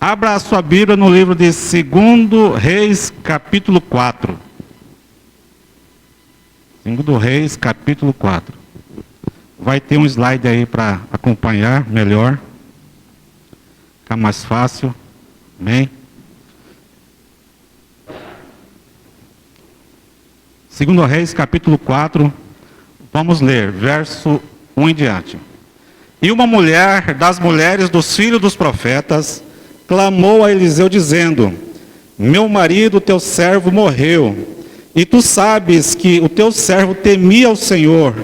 Abra a sua Bíblia no livro de 2 Reis, capítulo 4. 2 Reis, capítulo 4. Vai ter um slide aí para acompanhar melhor. Fica mais fácil. Amém? 2 Reis, capítulo 4. Vamos ler, verso 1 em diante. E uma mulher das mulheres dos filhos dos profetas clamou a Eliseu dizendo: meu marido, teu servo, morreu, e tu sabes que o teu servo temia o Senhor,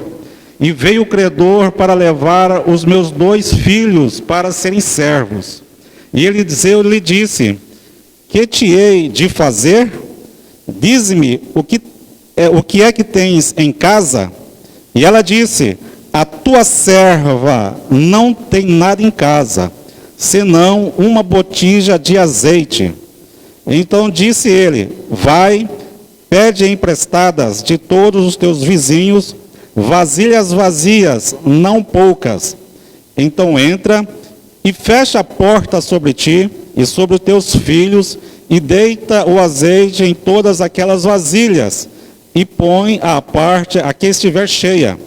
e veio o credor para levar os meus 2 filhos para serem servos. E Eliseu lhe disse: que te hei de fazer? Dize-me o que é que tens em casa? E ela disse: a tua serva não tem nada em casa, senão uma botija de azeite. Então disse ele: vai, pede emprestadas de todos os teus vizinhos, vasilhas vazias, não poucas. Então entra e fecha a porta sobre ti e sobre os teus filhos, e deita o azeite em todas aquelas vasilhas, e põe à parte a que estiver cheia.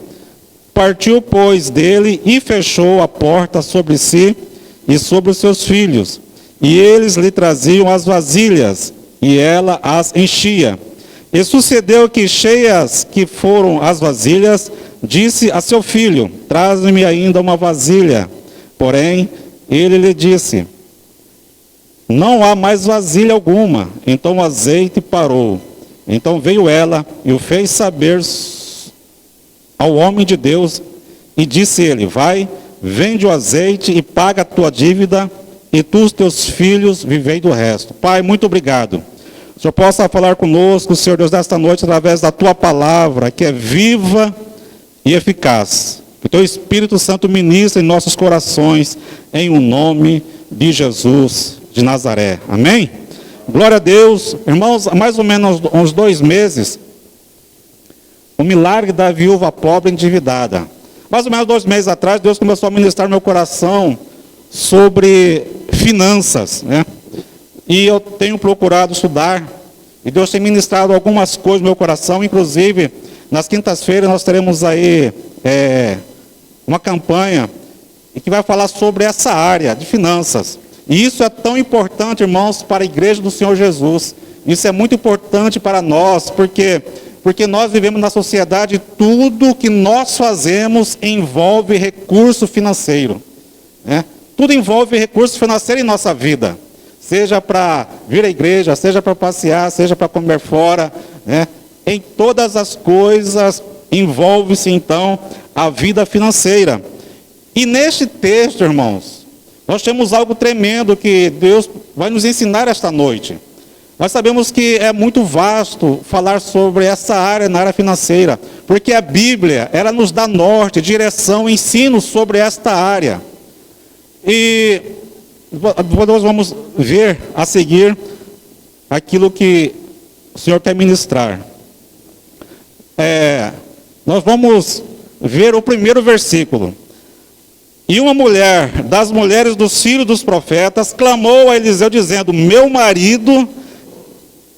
Partiu, pois, dele e fechou a porta sobre si e sobre os seus filhos. E eles lhe traziam as vasilhas, e ela as enchia. E sucedeu que, cheias que foram as vasilhas, disse a seu filho: traze-me ainda uma vasilha. Porém, ele lhe disse: não há mais vasilha alguma. Então o azeite parou. Então veio ela e o fez saber ao homem de Deus, e disse ele: vai, vende o azeite e paga a tua dívida, e tu e os teus filhos vivei do resto. Pai, muito obrigado. O Senhor possa falar conosco, Senhor Deus, nesta noite, através da tua palavra, que é viva e eficaz. Que o teu Espírito Santo ministre em nossos corações, em o nome de Jesus de Nazaré. Amém? Glória a Deus. Irmãos, há mais ou menos uns 2 meses, o milagre da viúva pobre endividada. Mais ou menos 2 meses atrás, Deus começou a ministrar no meu coração sobre finanças, né? E eu tenho procurado estudar, e Deus tem ministrado algumas coisas no meu coração. Inclusive, nas quintas-feiras nós teremos aí uma campanha que vai falar sobre essa área de finanças. E isso é tão importante, irmãos, para a igreja do Senhor Jesus. Isso é muito importante para nós, porque nós vivemos na sociedade, tudo que nós fazemos envolve recurso financeiro, né? Tudo envolve recurso financeiro em nossa vida, seja para vir à igreja, seja para passear, seja para comer fora, né? Em todas as coisas envolve-se então a vida financeira. E neste texto, irmãos, nós temos algo tremendo que Deus vai nos ensinar esta noite. Nós sabemos que é muito vasto falar sobre essa área, na área financeira, porque a Bíblia, ela nos dá norte, direção, ensino sobre esta área. E nós vamos ver a seguir aquilo que o Senhor quer ministrar. Nós vamos ver o primeiro versículo. E uma mulher das mulheres dos filhos dos profetas clamou a Eliseu dizendo: meu marido,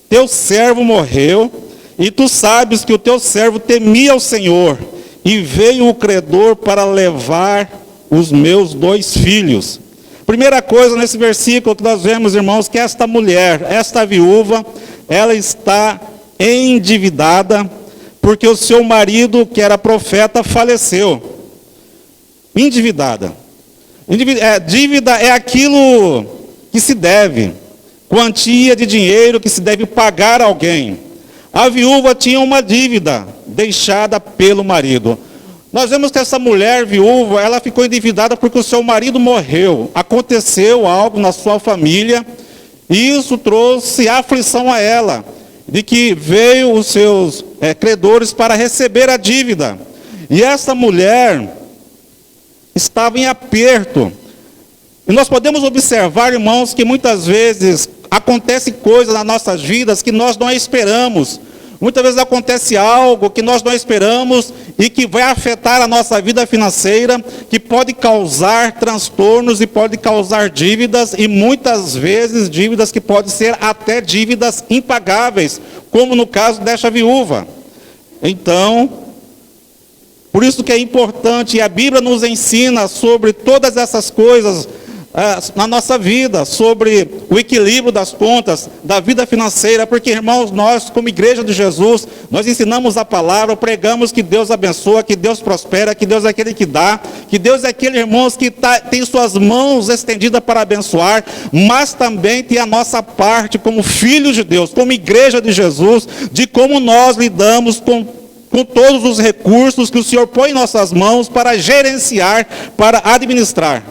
teu servo, morreu, e tu sabes que o teu servo temia o Senhor, e veio o credor para levar os meus 2 filhos. Primeira coisa nesse versículo que nós vemos, irmãos, que esta mulher, esta viúva, ela está endividada, porque o seu marido, que era profeta, faleceu. Endividada. Dívida é aquilo que se deve, quantia de dinheiro que se deve pagar a alguém. A viúva tinha uma dívida deixada pelo marido. Nós vemos que essa mulher viúva, ela ficou endividada porque o seu marido morreu. Aconteceu algo na sua família, e isso trouxe aflição a ela, de que veio os seus credores para receber a dívida. E essa mulher estava em aperto. E nós podemos observar, irmãos, que muitas vezes acontecem coisas nas nossas vidas que nós não esperamos. Muitas vezes acontece algo que nós não esperamos e que vai afetar a nossa vida financeira, que pode causar transtornos e pode causar dívidas, e muitas vezes dívidas que podem ser até dívidas impagáveis, como no caso desta viúva. Então, por isso que é importante, e a Bíblia nos ensina sobre todas essas coisas na nossa vida, sobre o equilíbrio das contas, da vida financeira, porque, irmãos, nós, como igreja de Jesus, nós ensinamos a palavra, pregamos que Deus abençoa, que Deus prospera, que Deus é aquele que dá, que Deus é aquele, irmãos, que tem suas mãos estendidas para abençoar, mas também tem a nossa parte como filhos de Deus, como igreja de Jesus, de como nós lidamos com todos os recursos que o Senhor põe em nossas mãos para gerenciar, para administrar.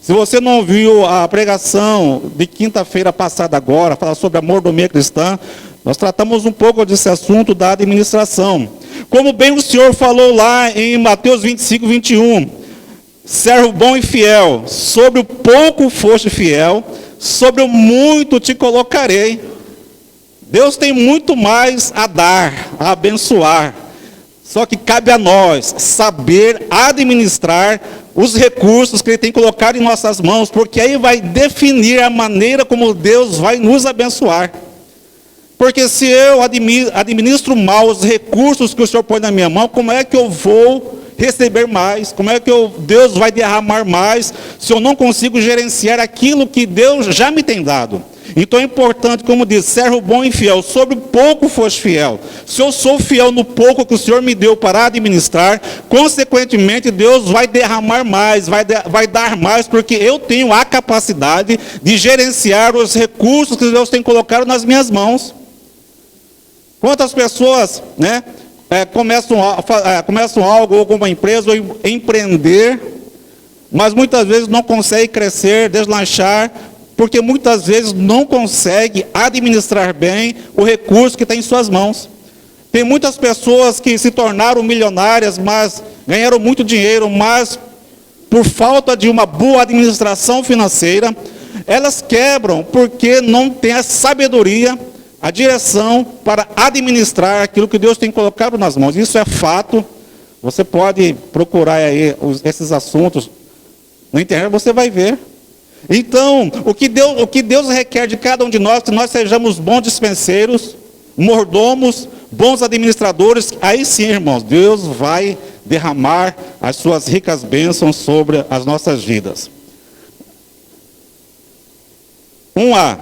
Se você não ouviu a pregação de quinta-feira passada agora, falar sobre a mordomia cristã, nós tratamos um pouco desse assunto da administração. Como bem o Senhor falou lá em Mateus 25, 21, servo bom e fiel, sobre o pouco foste fiel, sobre o muito te colocarei. Deus tem muito mais a dar, a abençoar. Só que cabe a nós saber administrar os recursos que Ele tem colocado em nossas mãos, porque aí vai definir a maneira como Deus vai nos abençoar. Porque se eu administro mal os recursos que o Senhor põe na minha mão, como é que eu vou receber mais? Como é que Deus vai derramar mais, se eu não consigo gerenciar aquilo que Deus já me tem dado? Então é importante, como diz, servo bom e fiel, sobre o pouco foste fiel. Se eu sou fiel no pouco que o Senhor me deu para administrar, consequentemente Deus vai derramar mais, vai dar mais, porque eu tenho a capacidade de gerenciar os recursos que Deus tem colocado nas minhas mãos. Quantas pessoas, começam algo, ou alguma empresa, ou empreender, mas muitas vezes não conseguem crescer, deslanchar, porque muitas vezes não consegue administrar bem o recurso que tem em suas mãos. Tem muitas pessoas que se tornaram milionárias, mas ganharam muito dinheiro, mas por falta de uma boa administração financeira, elas quebram porque não tem a sabedoria, a direção para administrar aquilo que Deus tem colocado nas mãos. Isso é fato. Você pode procurar aí esses assuntos na internet, você vai ver. Então, o que Deus requer de cada um de nós, que nós sejamos bons dispenseiros, mordomos, bons administradores, aí sim, irmãos, Deus vai derramar as suas ricas bênçãos sobre as nossas vidas. 1A.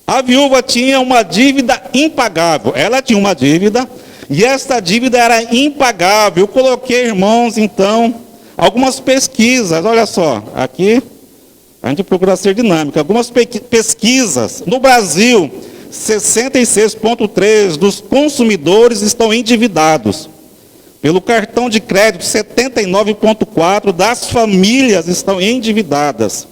A viúva tinha uma dívida impagável. Ela tinha uma dívida, e esta dívida era impagável. Eu coloquei, irmãos, então, algumas pesquisas, olha só, aqui a gente procura ser dinâmico. Algumas pesquisas. No Brasil, 66,3% dos consumidores estão endividados. Pelo cartão de crédito, 79,4% das famílias estão endividadas.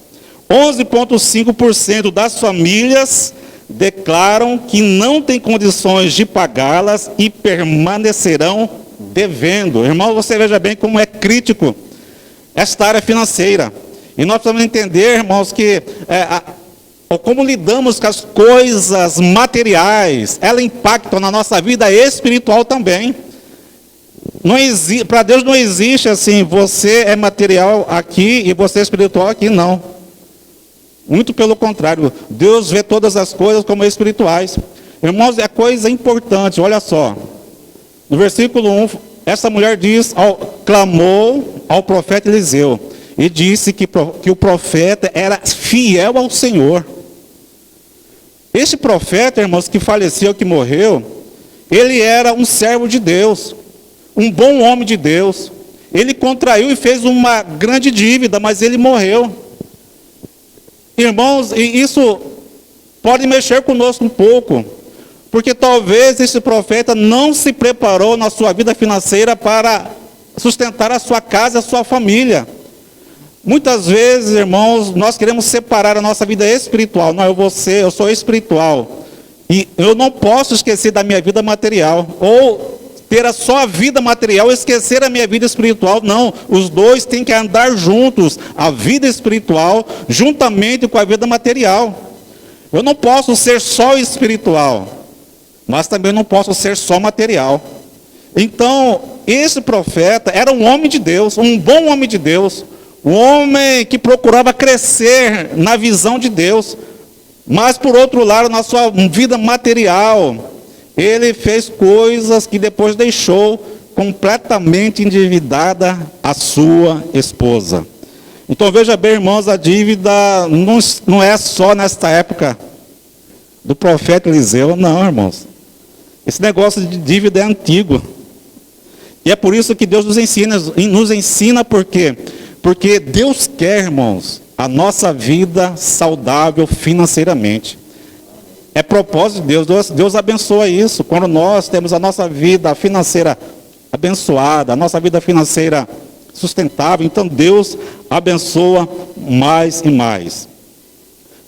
11,5% das famílias declaram que não têm condições de pagá-las e permanecerão devendo. Irmão, você veja bem como é crítico esta área financeira. E nós precisamos entender, irmãos, que como lidamos com as coisas materiais, elas impactam na nossa vida espiritual também. Para Deus não existe assim, você é material aqui e você é espiritual aqui, não. Muito pelo contrário, Deus vê todas as coisas como espirituais. Irmãos, é coisa importante, olha só. No versículo 1, essa mulher clamou ao profeta Eliseu e disse que o profeta era fiel ao Senhor. Este profeta, irmãos, que faleceu, que morreu, ele era um servo de Deus, um bom homem de Deus. Ele contraiu e fez uma grande dívida, mas ele morreu. Irmãos, e isso pode mexer conosco um pouco, porque talvez esse profeta não se preparou na sua vida financeira para sustentar a sua casa, a sua família. Muitas vezes, irmãos, nós queremos separar a nossa vida espiritual. Não, eu sou espiritual. E eu não posso esquecer da minha vida material. Ou ter só a vida material e esquecer a minha vida espiritual. Não, os dois têm que andar juntos. A vida espiritual juntamente com a vida material. Eu não posso ser só espiritual, mas também não posso ser só material. Então, esse profeta era um homem de Deus, um bom homem de Deus, um homem que procurava crescer na visão de Deus, mas por outro lado, na sua vida material, ele fez coisas que depois deixou completamente endividada a sua esposa. Então veja bem, irmãos, a dívida não é só nesta época do profeta Eliseu, não, irmãos. Esse negócio de dívida é antigo. E é por isso que Deus nos ensina por quê? Porque Deus quer, irmãos, a nossa vida saudável financeiramente. É propósito de Deus, Deus abençoa isso. Quando nós temos a nossa vida financeira abençoada, a nossa vida financeira sustentável, então Deus abençoa mais e mais.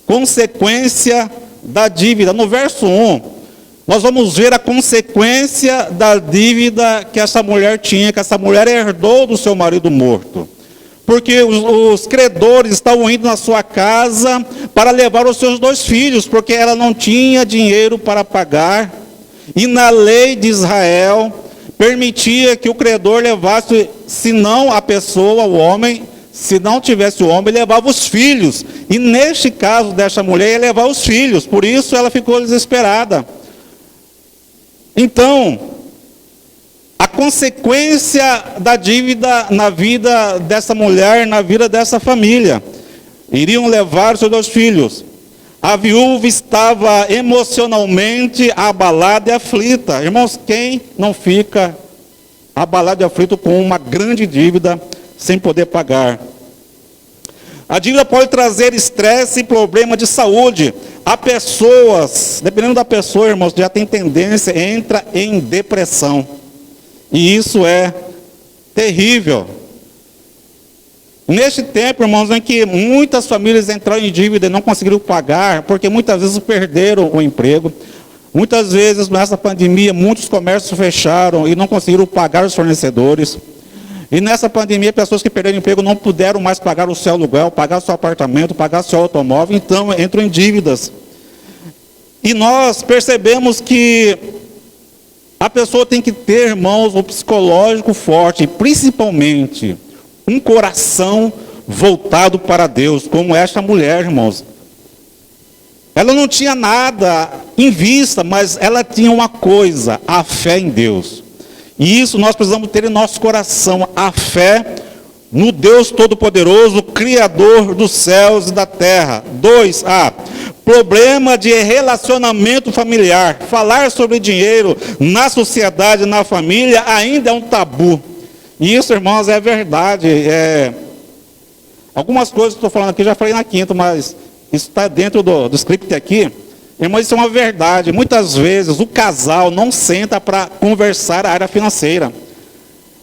Consequência da dívida. No verso 1, nós vamos ver a consequência da dívida que essa mulher tinha, que essa mulher herdou do seu marido morto. Porque os credores estavam indo na sua casa para levar os seus 2 filhos, porque ela não tinha dinheiro para pagar. E na lei de Israel, permitia que o credor levasse, se não a pessoa, o homem, se não tivesse o homem, levava os filhos. E neste caso desta mulher, ia levar os filhos, por isso ela ficou desesperada. Então, a consequência da dívida na vida dessa mulher, na vida dessa família, iriam levar os seus 2 filhos. A viúva estava emocionalmente abalada e aflita. Irmãos, quem não fica abalado e aflito com uma grande dívida sem poder pagar? A dívida pode trazer estresse e problema de saúde. Há pessoas, dependendo da pessoa, irmãos, já tem tendência, entra em depressão. E isso é terrível. Neste tempo, irmãos, em que muitas famílias entraram em dívida e não conseguiram pagar, porque muitas vezes perderam o emprego. Muitas vezes, nessa pandemia, muitos comércios fecharam e não conseguiram pagar os fornecedores. E nessa pandemia, pessoas que perderam o emprego não puderam mais pagar o seu aluguel, pagar o seu apartamento, pagar o seu automóvel, então entram em dívidas. E nós percebemos que a pessoa tem que ter, irmãos, um psicológico forte, principalmente um coração voltado para Deus, como esta mulher, irmãos. Ela não tinha nada em vista, mas ela tinha uma coisa, a fé em Deus. E isso nós precisamos ter em nosso coração, a fé no Deus Todo-Poderoso, Criador dos céus e da terra. 2, problema de relacionamento familiar. Falar sobre dinheiro na sociedade, na família, ainda é um tabu. E isso, irmãos, é verdade. Algumas coisas que estou falando aqui, já falei na quinta, mas isso está dentro do script aqui. Irmãos, isso é uma verdade. Muitas vezes o casal não senta para conversar a área financeira.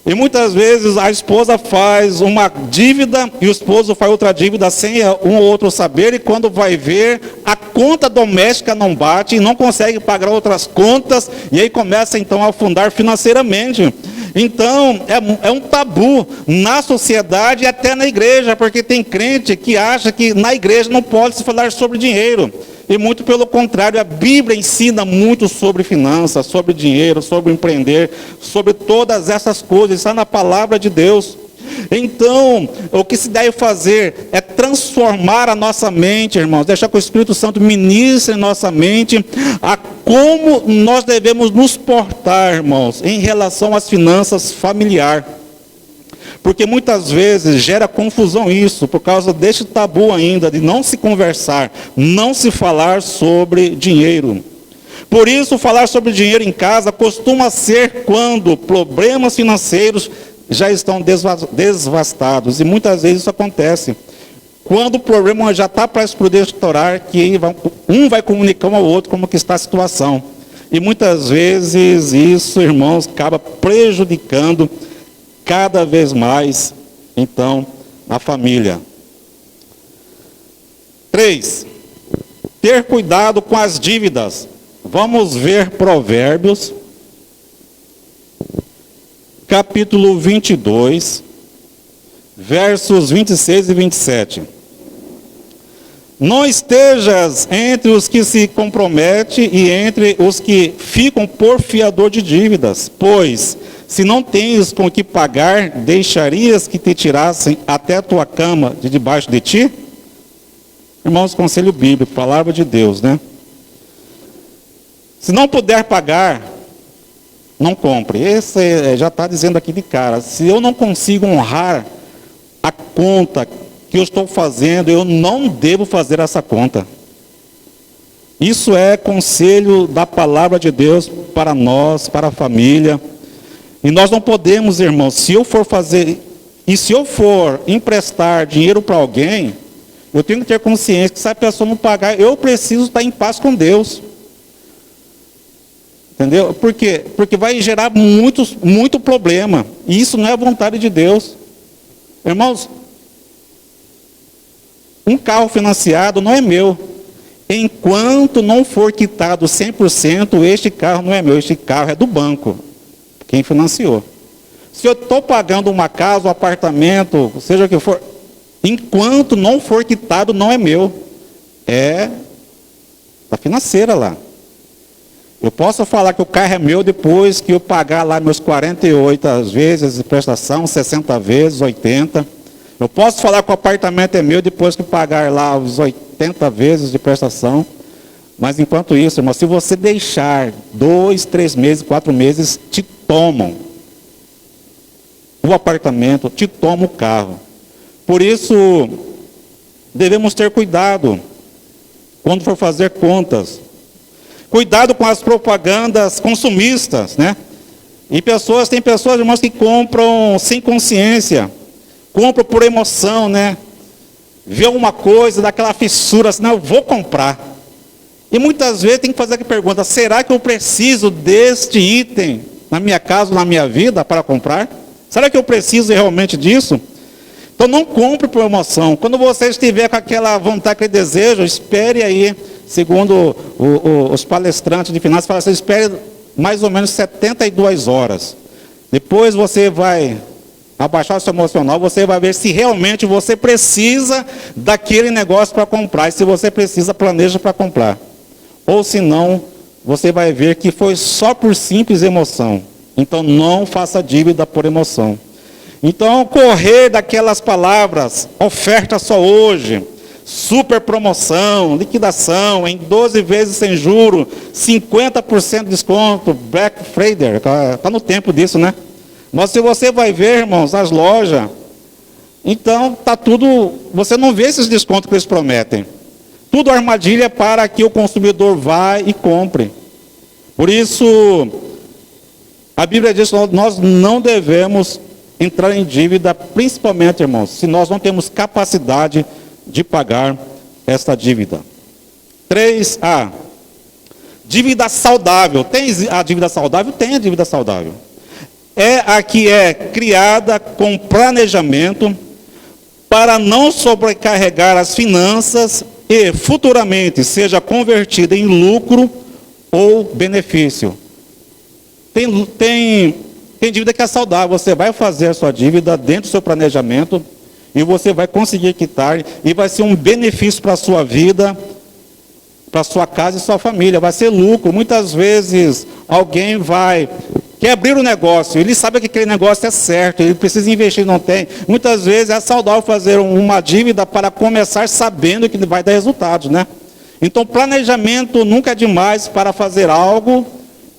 E muitas vezes a esposa faz uma dívida e o esposo faz outra dívida sem um ou outro saber. E quando vai ver, a conta doméstica não bate e não consegue pagar outras contas. E aí começa então a afundar financeiramente. Então, é um tabu na sociedade e até na igreja, porque tem crente que acha que na igreja não pode se falar sobre dinheiro. E muito pelo contrário, a Bíblia ensina muito sobre finanças, sobre dinheiro, sobre empreender, sobre todas essas coisas, está na palavra de Deus. Então, o que se deve fazer é transformar a nossa mente, irmãos, deixar que o Espírito Santo ministre em nossa mente a como nós devemos nos portar, irmãos, em relação às finanças familiares. Porque muitas vezes gera confusão isso, por causa deste tabu ainda, de não se conversar, não se falar sobre dinheiro. Por isso, falar sobre dinheiro em casa costuma ser quando problemas financeiros já estão devastados. E muitas vezes isso acontece. Quando o problema já está para explodir, estourar, que um vai comunicar um ao outro como que está a situação. E muitas vezes isso, irmãos, acaba prejudicando cada vez mais, então, a família. 3, ter cuidado com as dívidas. Vamos ver Provérbios, capítulo 22, versos 26 e 27. Não estejas entre os que se comprometem e entre os que ficam por fiador de dívidas, pois, se não tens com o que pagar, deixarias que te tirassem até a tua cama de debaixo de ti? Irmãos, conselho bíblico, palavra de Deus, né? Se não puder pagar, não compre. Esse já está dizendo aqui de cara. Se eu não consigo honrar a conta que eu estou fazendo, eu não devo fazer essa conta. Isso é conselho da palavra de Deus para nós, para a família. E nós não podemos, irmãos, se eu for emprestar dinheiro para alguém, eu tenho que ter consciência que se a pessoa não pagar, eu preciso estar em paz com Deus. Entendeu? Por quê? Porque vai gerar muito problema. E isso não é a vontade de Deus. Irmãos, um carro financiado não é meu. Enquanto não for quitado 100%, este carro não é meu. Este carro é do banco. Quem financiou. Se eu estou pagando uma casa, um apartamento, seja o que for, enquanto não for quitado, não é meu. É da financeira lá. Eu posso falar que o carro é meu depois que eu pagar lá meus 48 vezes de prestação, 60 vezes, 80. Eu posso falar que o apartamento é meu depois que pagar lá os 80 vezes de prestação. Mas enquanto isso, irmão, se você deixar 2, 3 meses, 4 meses, te tomam o apartamento, te tomam o carro. Por isso, devemos ter cuidado quando for fazer contas. Cuidado com as propagandas consumistas, né? E tem pessoas, irmãos, que compram sem consciência. Compram por emoção, né? Vê alguma coisa, daquela fissura, assim, não, eu vou comprar. E muitas vezes tem que fazer a pergunta, será que eu preciso deste item na minha casa, na minha vida, para comprar? Será que eu preciso realmente disso? Então não compre por emoção. Quando você estiver com aquela vontade, aquele desejo, espere aí. Segundo os palestrantes de finanças, falam assim, espere mais ou menos 72 horas. Depois você vai abaixar o seu emocional, você vai ver se realmente você precisa daquele negócio para comprar. E se você precisa, planeja para comprar. Ou se não, você vai ver que foi só por simples emoção. Então não faça dívida por emoção. Então correr daquelas palavras, oferta só hoje, super promoção, liquidação, em 12 vezes sem juro, 50% de desconto, Black Friday, está no tempo disso, né? Mas se você vai ver, irmãos, as lojas, então está tudo, você não vê esses descontos que eles prometem. Tudo armadilha para que o consumidor vá e compre. Por isso, a Bíblia diz que nós não devemos entrar em dívida, principalmente, irmãos, se nós não temos capacidade de pagar esta dívida. 3A. Dívida saudável. Tem a dívida saudável? Tem a dívida saudável. É a que é criada com planejamento para não sobrecarregar as finanças e futuramente seja convertida em lucro ou benefício. Tem dívida que é saudável. Você vai fazer a sua dívida dentro do seu planejamento e você vai conseguir quitar e vai ser um benefício para a sua vida, para a sua casa e sua família. Vai ser lucro. Muitas vezes alguém quer abrir um negócio, ele sabe que aquele negócio é certo, ele precisa investir, não tem. Muitas vezes é saudável fazer uma dívida para começar sabendo que vai dar resultados, né? Então, planejamento nunca é demais para fazer algo,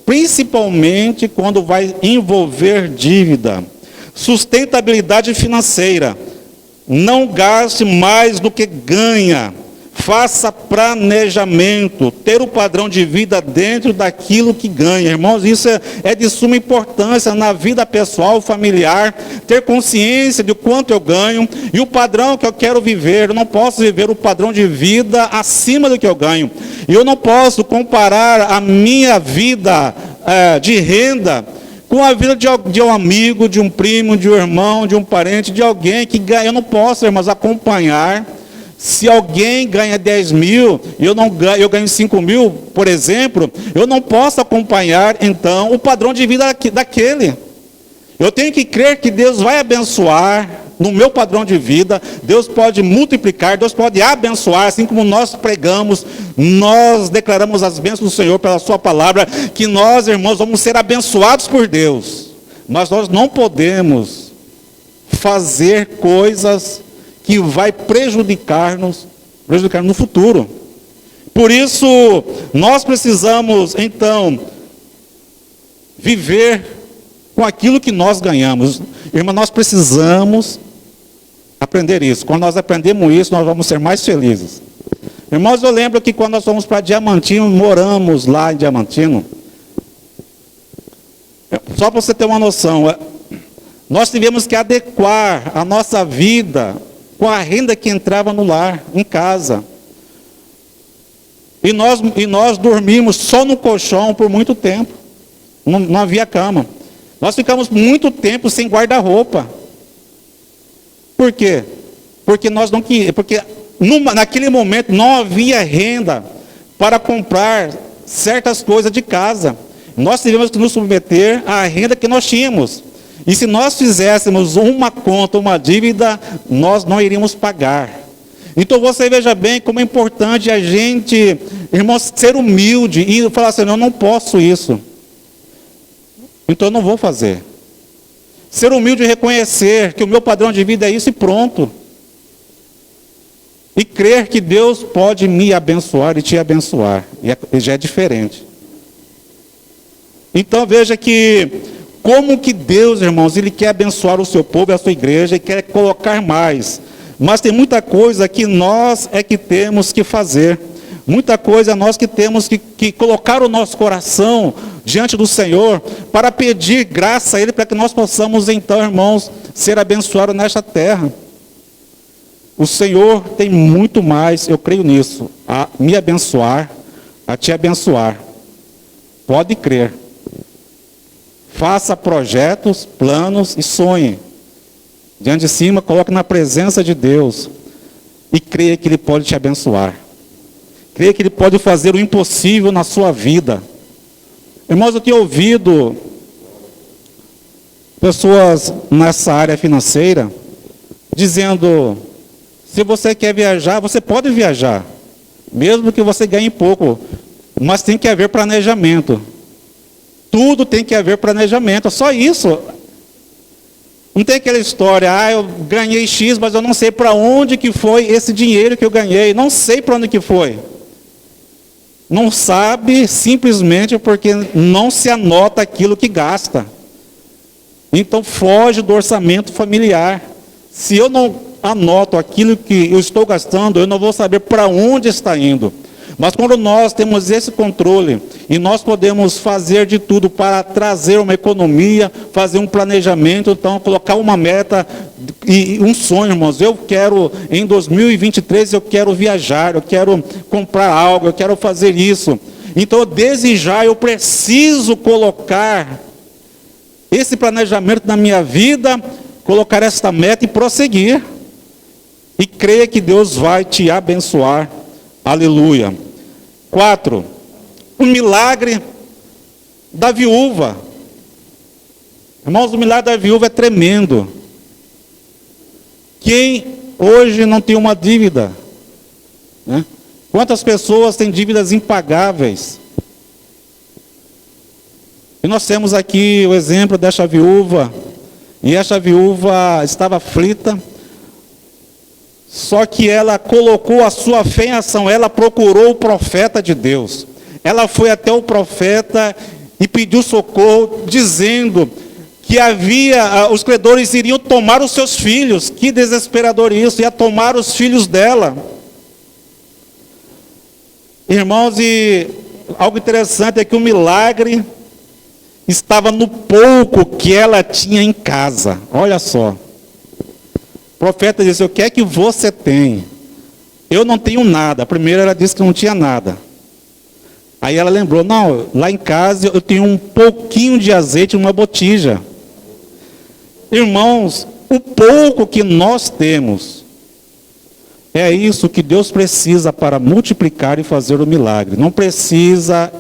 principalmente quando vai envolver dívida. Sustentabilidade financeira. Não gaste mais do que ganha. Faça planejamento, ter o padrão de vida dentro daquilo que ganha. Irmãos, isso é de suma importância na vida pessoal, familiar, ter consciência de quanto eu ganho e o padrão que eu quero viver. Eu não posso viver o padrão de vida acima do que eu ganho. E eu não posso comparar a minha vida de renda com a vida de um amigo, de um primo, de um irmão, de um parente, de alguém que ganha. Eu não posso, irmãos, acompanhar. Se alguém ganha 10 mil e eu ganho 5 mil, por exemplo, eu não posso acompanhar, então, o padrão de vida daquele. Eu tenho que crer que Deus vai abençoar no meu padrão de vida, Deus pode multiplicar, Deus pode abençoar, assim como nós pregamos, nós declaramos as bênçãos do Senhor pela sua palavra, que nós, irmãos, vamos ser abençoados por Deus. Mas nós não podemos fazer coisas que vai prejudicar-nos no futuro. Por isso, nós precisamos, então, viver com aquilo que nós ganhamos. Irmão, nós precisamos aprender isso. Quando nós aprendemos isso, nós vamos ser mais felizes. Irmãos, eu lembro que quando nós fomos para Diamantino, moramos lá em Diamantino. Só para você ter uma noção, nós tivemos que adequar a nossa vida com a renda que entrava no lar, em casa. E nós dormimos só no colchão por muito tempo. Não havia cama. Nós ficamos muito tempo sem guarda-roupa. Por quê? Porque naquele momento não havia renda para comprar certas coisas de casa. Nós tivemos que nos submeter à renda que nós tínhamos. E se nós fizéssemos uma conta, uma dívida, nós não iríamos pagar. Então você veja bem como é importante a gente, irmãos, ser humilde e falar assim, eu não posso isso. Então eu não vou fazer. Ser humilde e reconhecer que o meu padrão de vida é isso e pronto. E crer que Deus pode me abençoar e te abençoar. E já é diferente. Então veja que, como que Deus, irmãos, Ele quer abençoar o seu povo e a sua igreja, e quer colocar mais. Mas tem muita coisa que nós é que temos que fazer. Muita coisa nós que temos que colocar o nosso coração diante do Senhor, para pedir graça a Ele, para que nós possamos então, irmãos, ser abençoados nesta terra. O Senhor tem muito mais, eu creio nisso, a me abençoar, a te abençoar. Pode crer. Faça projetos, planos e sonhe. Diante de cima, coloque na presença de Deus e creia que Ele pode te abençoar. Creia que Ele pode fazer o impossível na sua vida. Irmãos, eu tenho ouvido pessoas nessa área financeira dizendo, se você quer viajar, você pode viajar, mesmo que você ganhe pouco, mas tem que haver planejamento. Tudo tem que haver planejamento, é só isso. Não tem aquela história, eu ganhei X, mas eu não sei para onde que foi esse dinheiro que eu ganhei, não sei para onde que foi. Não sabe simplesmente porque não se anota aquilo que gasta. Então foge do orçamento familiar. Se eu não anoto aquilo que eu estou gastando, eu não vou saber para onde está indo. Mas quando nós temos esse controle, e nós podemos fazer de tudo para trazer uma economia, fazer um planejamento, então colocar uma meta e um sonho, irmãos. Eu quero, em 2023, eu quero viajar, eu quero comprar algo, eu quero fazer isso. Então, desde já, eu preciso colocar esse planejamento na minha vida, colocar esta meta e prosseguir. E creia que Deus vai te abençoar. Aleluia. 4. O milagre da viúva. Irmãos, o milagre da viúva é tremendo. Quem hoje não tem uma dívida? Né? Quantas pessoas têm dívidas impagáveis? E nós temos aqui o exemplo desta viúva. E esta viúva estava aflita. Só que ela colocou a sua fé em ação, ela procurou o profeta de Deus. Ela foi até o profeta e pediu socorro, dizendo que os credores iriam tomar os seus filhos. Que desesperador isso, ia tomar os filhos dela. Irmãos, e algo interessante é que o milagre estava no pouco que ela tinha em casa. Olha só. O profeta disse, o que é que você tem? Eu não tenho nada. Primeiro ela disse que não tinha nada. Aí ela lembrou, não, lá em casa eu tenho um pouquinho de azeite numa botija. Irmãos, o pouco que nós temos, é isso que Deus precisa para multiplicar e fazer o milagre. Não precisa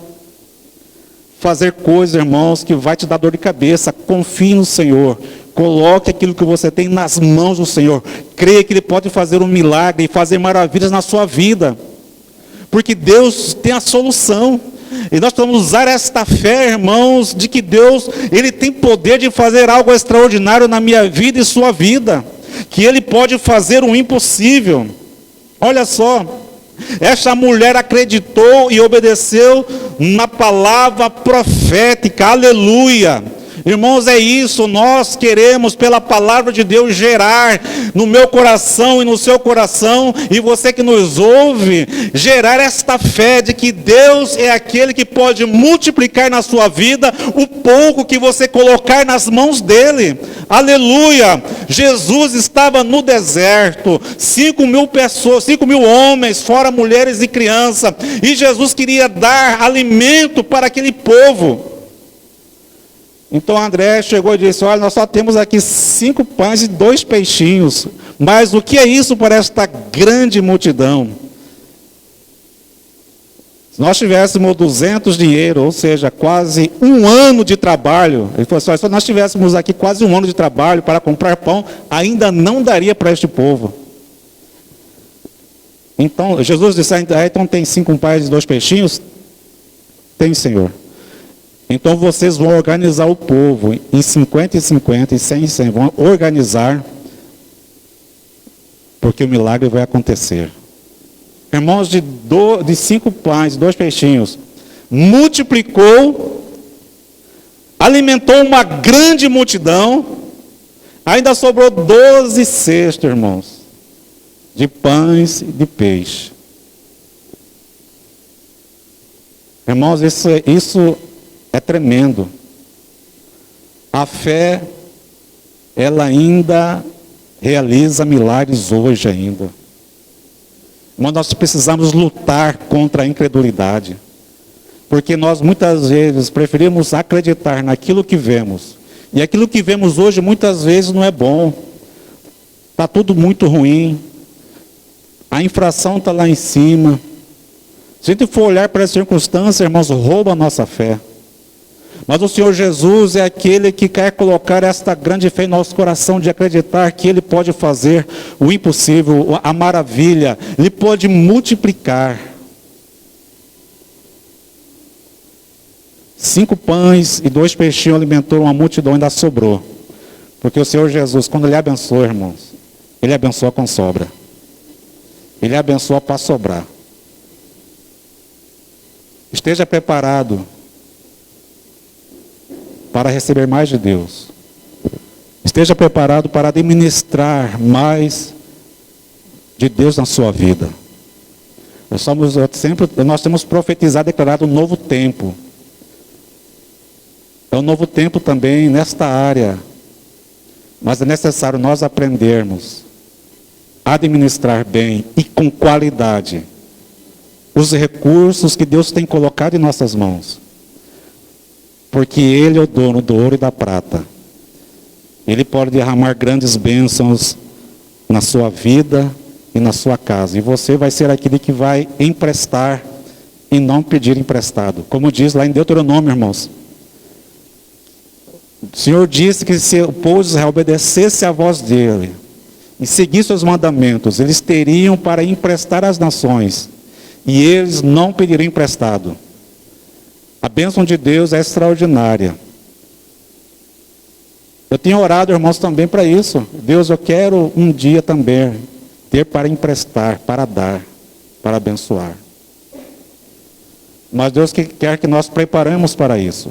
fazer coisas, irmãos, que vai te dar dor de cabeça. Confie no Senhor. Coloque aquilo que você tem nas mãos do Senhor. Creia que Ele pode fazer um milagre e fazer maravilhas na sua vida. Porque Deus tem a solução. E nós precisamos usar esta fé, irmãos, de que Deus, Ele tem poder de fazer algo extraordinário na minha vida e sua vida. Que Ele pode fazer o impossível. Olha só, esta mulher acreditou e obedeceu na palavra profética, aleluia. Irmãos, é isso, nós queremos pela palavra de Deus gerar no meu coração e no seu coração, e você que nos ouve, gerar esta fé de que Deus é aquele que pode multiplicar na sua vida o pouco que você colocar nas mãos dele, aleluia. Jesus estava no deserto, 5.000 pessoas, 5.000 homens, fora mulheres e crianças, e Jesus queria dar alimento para aquele povo. Então André chegou e disse: olha, nós só temos aqui 5 pães e 2 peixinhos. Mas o que é isso para esta grande multidão? Se nós tivéssemos 200 dinheiro, ou seja, quase 1 ano de trabalho, ele falou assim: se nós tivéssemos aqui quase 1 ano de trabalho para comprar pão, ainda não daria para este povo. Então Jesus disse: então tem 5 pães e 2 peixinhos? Tem, Senhor. Então vocês vão organizar o povo em 50 e 50 e 100 e 100. Vão organizar, porque o milagre vai acontecer. Irmãos, de 5 pães, 2 peixinhos, multiplicou, alimentou uma grande multidão, ainda sobrou 12 cestos, irmãos, de pães e de peixe. Irmãos, isso é tremendo. A fé, ela ainda realiza milagres hoje ainda. Mas nós precisamos lutar contra a incredulidade. Porque nós muitas vezes preferimos acreditar naquilo que vemos. E aquilo que vemos hoje muitas vezes não é bom. Está tudo muito ruim. A infração está lá em cima. Se a gente for olhar para as circunstâncias, irmãos, rouba a nossa fé. Mas o Senhor Jesus é aquele que quer colocar esta grande fé em nosso coração, de acreditar que Ele pode fazer o impossível, a maravilha, Ele pode multiplicar. 5 pães e 2 peixinhos alimentou uma multidão, ainda sobrou. Porque o Senhor Jesus, quando Ele abençoa, irmãos, Ele abençoa com sobra. Ele abençoa para sobrar. Esteja preparado para receber mais de Deus. Esteja preparado para administrar mais de Deus na sua vida. Nós temos profetizado e declarado um novo tempo. É um novo tempo também nesta área. Mas é necessário nós aprendermos a administrar bem e com qualidade os recursos que Deus tem colocado em nossas mãos. Porque Ele é o dono do ouro e da prata. Ele pode derramar grandes bênçãos na sua vida e na sua casa. E você vai ser aquele que vai emprestar e não pedir emprestado. Como diz lá em Deuteronômio, irmãos. O Senhor disse que se o povo de Israel obedecesse à voz dele e seguisse os mandamentos, eles teriam para emprestar às nações. E eles não pediriam emprestado. A bênção de Deus é extraordinária. Eu tenho orado, irmãos, também para isso. Deus, eu quero um dia também ter para emprestar, para dar, para abençoar. Mas Deus quer que nós preparemos para isso.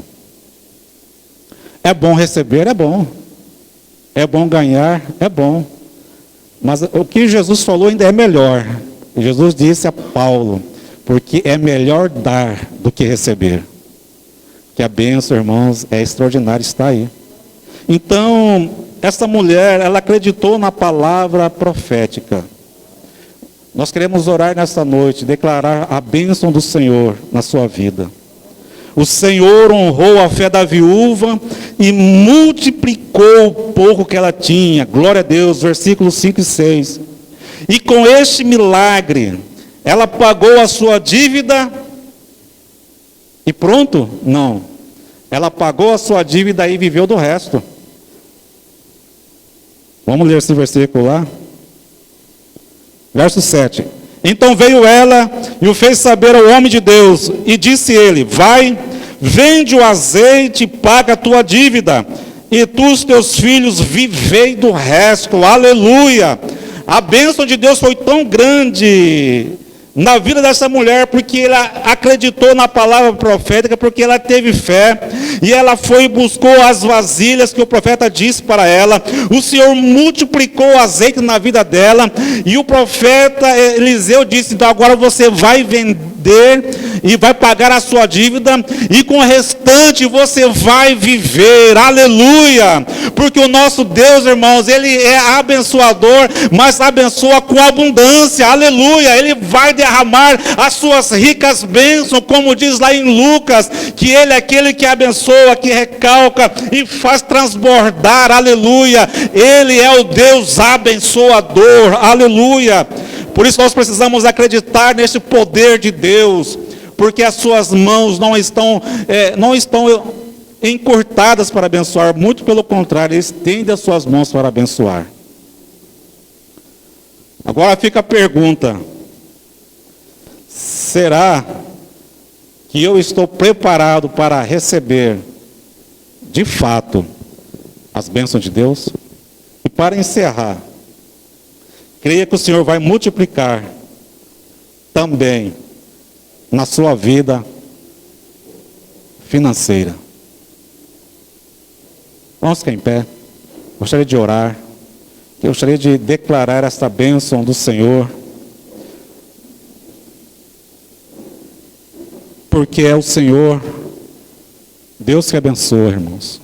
É bom receber, é bom. É bom ganhar, é bom. Mas o que Jesus falou ainda é melhor. Jesus disse a Paulo, porque é melhor dar do que receber. Que a bênção, irmãos, é extraordinária, está aí. Então, essa mulher, ela acreditou na palavra profética. Nós queremos orar nesta noite, declarar a bênção do Senhor na sua vida. O Senhor honrou a fé da viúva e multiplicou o pouco que ela tinha. Glória a Deus, versículos 5 e 6. E com este milagre, ela pagou a sua dívida e pronto? Não. Ela pagou a sua dívida e viveu do resto. Vamos ler esse versículo lá. Verso 7. Então veio ela e o fez saber ao homem de Deus, e disse ele: vai, vende o azeite e paga a tua dívida, e tu e os teus filhos vivei do resto. Aleluia! A bênção de Deus foi tão grande na vida dessa mulher, porque ela acreditou na palavra profética, porque ela teve fé, e ela foi e buscou as vasilhas que o profeta disse para ela. O Senhor multiplicou o azeite na vida dela, e o profeta Eliseu disse: então agora você vai vender e vai pagar a sua dívida, e com o restante você vai viver. Aleluia! Porque o nosso Deus, irmãos, Ele é abençoador, mas abençoa com abundância. Aleluia! Ele vai derramar as suas ricas bênçãos, como diz lá em Lucas, que Ele é aquele que abençoa, que recalca e faz transbordar. Aleluia! Ele é o Deus abençoador. Aleluia! Por isso nós precisamos acreditar nesse poder de Deus, porque as suas mãos não estão encurtadas para abençoar, muito pelo contrário, Ele estende as suas mãos para abençoar. Agora fica a pergunta: será que eu estou preparado para receber, de fato, as bênçãos de Deus? E para encerrar, creia que o Senhor vai multiplicar também na sua vida financeira. Vamos ficar em pé. Gostaria de orar. Gostaria de declarar esta bênção do Senhor, porque é o Senhor, Deus que abençoa, irmãos.